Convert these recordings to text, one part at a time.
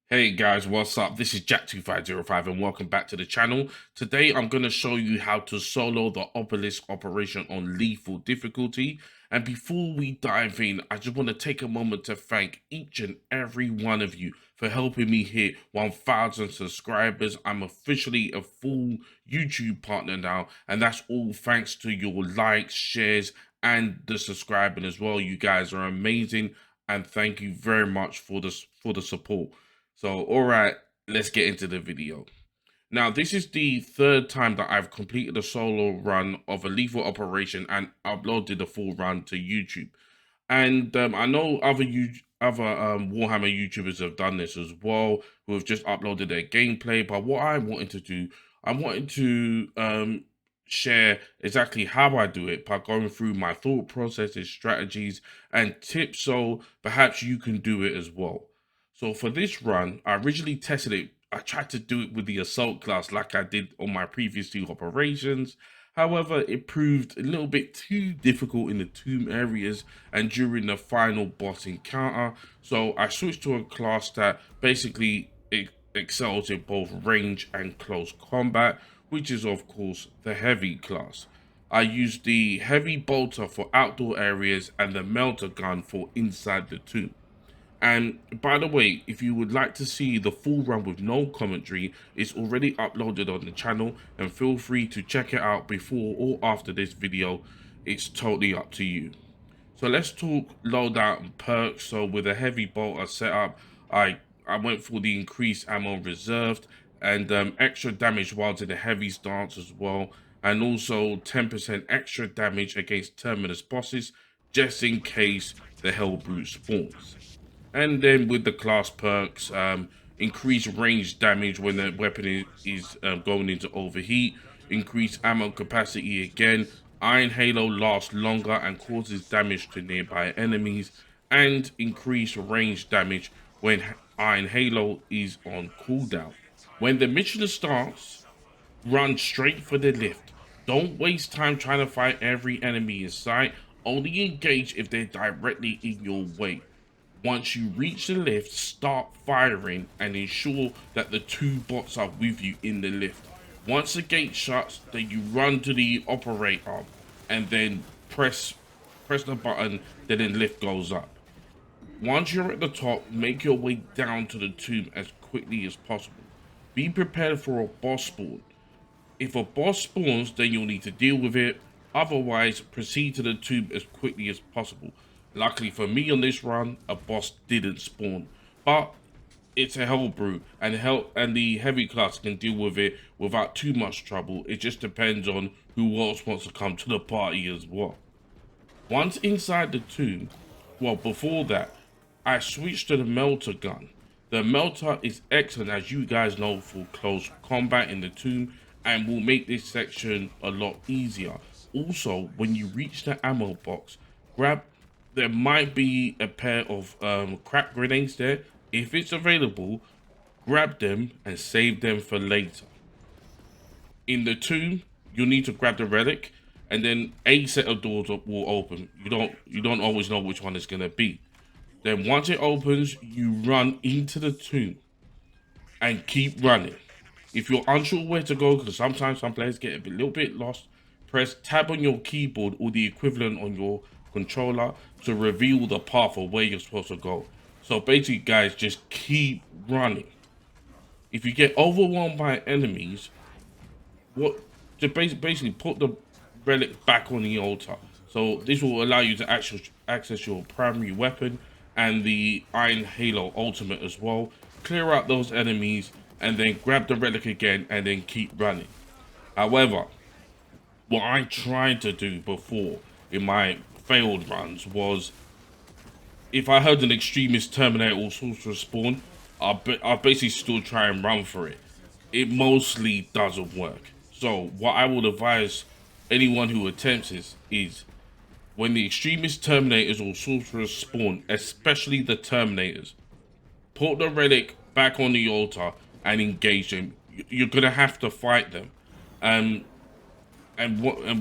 Hey guys, what's up? This is Jack2505 and welcome back to the channel. Today I'm going to show you how to solo the Obelisk operation on lethal difficulty. And before we dive in, I just want to take a moment to thank each and every one of you for helping me hit 1,000 subscribers. I'm officially a full YouTube partner now, and that's all thanks to your likes, shares, and the subscribing as well. You guys are amazing, and thank you very much for the support. So, all right, let's get into the video. Now, this is the third time that I've completed a solo run of a lethal operation and uploaded the full run to YouTube. And I know other Warhammer YouTubers have done this as well, who have just uploaded their gameplay. But what I wanted to do, I wanted to share exactly how I do it by going through my thought processes, strategies, and tips, so perhaps you can do it as well. So for this run, I originally tested it. I tried to do it with the assault class like I did on my previous two operations. However, it proved a little bit too difficult in the tomb areas and during the final boss encounter. So I switched to a class that basically excels in both range and close combat, which is of course the heavy class. I used the heavy bolter for outdoor areas and the melter gun for inside the tomb. And by the way, if you would like to see the full run with no commentary, it's already uploaded on the channel, and feel free to check it out before or after this video. It's totally up to you. So let's talk loadout and perks. So with a heavy bolter setup, I went for the increased ammo reserved and extra damage while in the heavy stance as well, and also 10% extra damage against terminus bosses just in case the hell brute spawns. And then with the class perks, increase range damage when the weapon is going into overheat, increase ammo capacity again, Iron Halo lasts longer and causes damage to nearby enemies, and increase range damage when Iron Halo is on cooldown. When the mission starts, run straight for the lift. Don't waste time trying to fight every enemy in sight. Only engage if they're directly in your way. Once you reach the lift, start firing and ensure that the two bots are with you in the lift. Once the gate shuts, then you run to the operator and then press the button, then the lift goes up. Once you're at the top, make your way down to the tomb as quickly as possible. Be prepared for a boss spawn. If a boss spawns, then you'll need to deal with it. Otherwise, proceed to the tomb as quickly as possible. Luckily for me on this run, a boss didn't spawn. But it's a hell brew, and the heavy class can deal with it without too much trouble. It just depends on who else wants to come to the party as well. Once inside the tomb, well, before that, I switched to the melter gun. The melter is excellent, as you guys know, for close combat in the tomb and will make this section a lot easier. Also, when you reach the ammo box, there might be a pair of crack grenades there. If it's available, grab them and save them for later. In the tomb, you'll need to grab the relic, and then a set of doors will open. You don't always know which one it's gonna be. Then once it opens, you run into the tomb and keep running. If you're unsure where to go, because sometimes some players get a little bit lost, press tab on your keyboard or the equivalent on your controller to reveal the path of where you're supposed to go. So basically, guys, just keep running. If you get overwhelmed by enemies, what to basically put the relic back on the altar. So this will allow you to access your primary weapon and the Iron Halo ultimate as well. Clear out those enemies and then grab the relic again and then keep running. However, what I tried to do before in my failed runs was, if I heard an extremist terminator or sorcerer spawn, I'll basically still try and run for it. It mostly doesn't work. So what I would advise anyone who attempts this is, when the extremist terminators or sorcerers spawn, especially the terminators, put the relic back on the altar and engage them. You're gonna have to fight them, and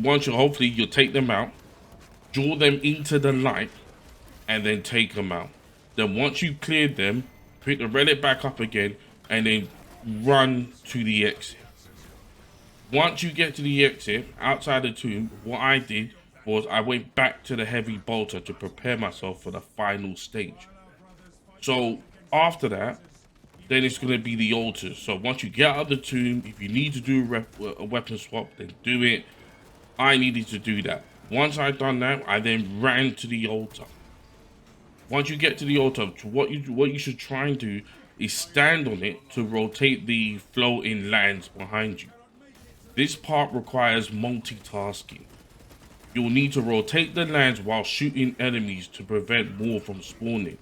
once hopefully you'll take them out, draw them into the light, and then take them out. Then once you cleared them, pick the relic back up again, and then run to the exit. Once you get to the exit outside the tomb, what I did was I went back to the heavy bolter to prepare myself for the final stage. So after that, then it's going to be the altars. So once you get out of the tomb, if you need to do a weapon swap, then do it. I needed to do that. Once I'd done that, I then ran to the altar. Once you get to the altar, what you should try and do is stand on it to rotate the floating lands behind you. This part requires multitasking. You'll need to rotate the lands while shooting enemies to prevent more from spawning.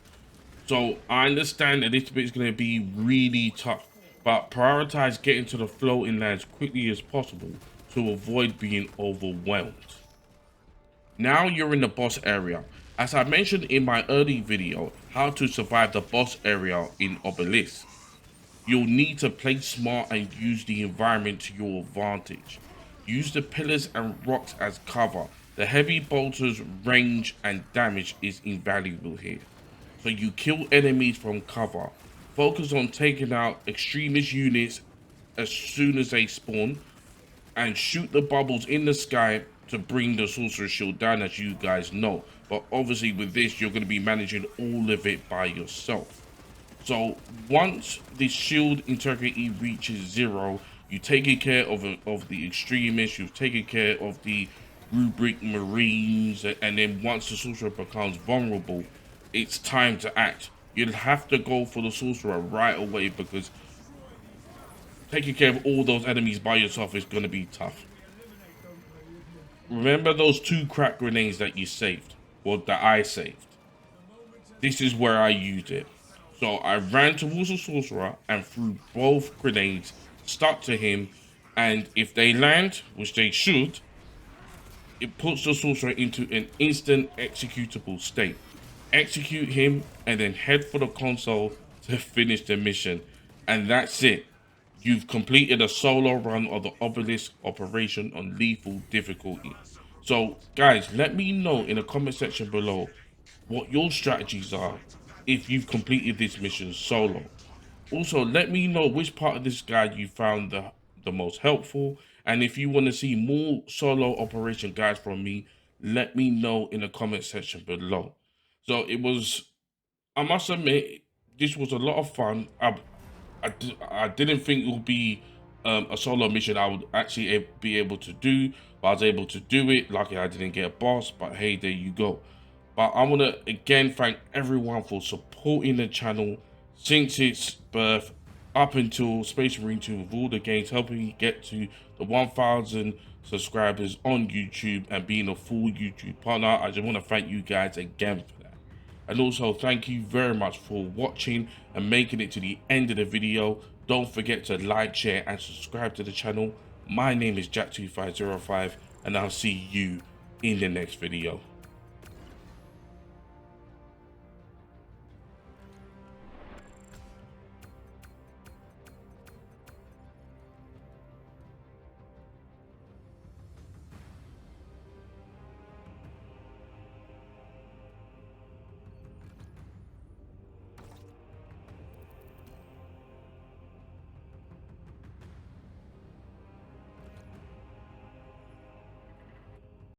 So I understand that this bit is going to be really tough, but prioritize getting to the floating lands quickly as possible to avoid being overwhelmed. Now you're in the boss area. As I mentioned in my early video, how to survive the boss area in Obelisk, you'll need to play smart and use the environment to your advantage. Use the pillars and rocks as cover. The heavy bolters' range and damage is invaluable here. So you kill enemies from cover. Focus on taking out extremist units as soon as they spawn, and shoot the bubbles in the sky to bring the sorcerer shield down, as you guys know. But obviously with this, you're going to be managing all of it by yourself. So once the shield integrity reaches 0, you've taken care of the extremists, you've taken care of the rubric marines, and then once the sorcerer becomes vulnerable, it's time to act. You'll have to go for the sorcerer right away, because taking care of all those enemies by yourself is going to be tough. Remember those 2 crack grenades that you saved, or that I saved? This is where I used it. So I ran towards the sorcerer and threw both grenades, stuck to him, and if they land, which they should, it puts the sorcerer into an instant executable state. Execute him and then head for the console to finish the mission. And that's it. You've completed a solo run of the Obelisk operation on lethal difficulty. So guys, let me know in the comment section below what your strategies are if you've completed this mission solo. Also, let me know which part of this guide you found the most helpful, and if you want to see more solo operation guides from me, let me know in the comment section below. So I must admit, this was a lot of fun. I didn't think it would be a solo mission I would actually be able to do, but I was able to do it. Luckily, I didn't get a boss, but hey, there you go. But I want to again thank everyone for supporting the channel since its birth up until Space Marine 2 with all the games, helping me get to the 1,000 subscribers on YouTube and being a full YouTube partner. I just want to thank you guys again for that. And also thank you very much for watching and making it to the end of the video. Don't forget to like, share and subscribe to the channel. My name is Jack2505 and I'll see you in the next video.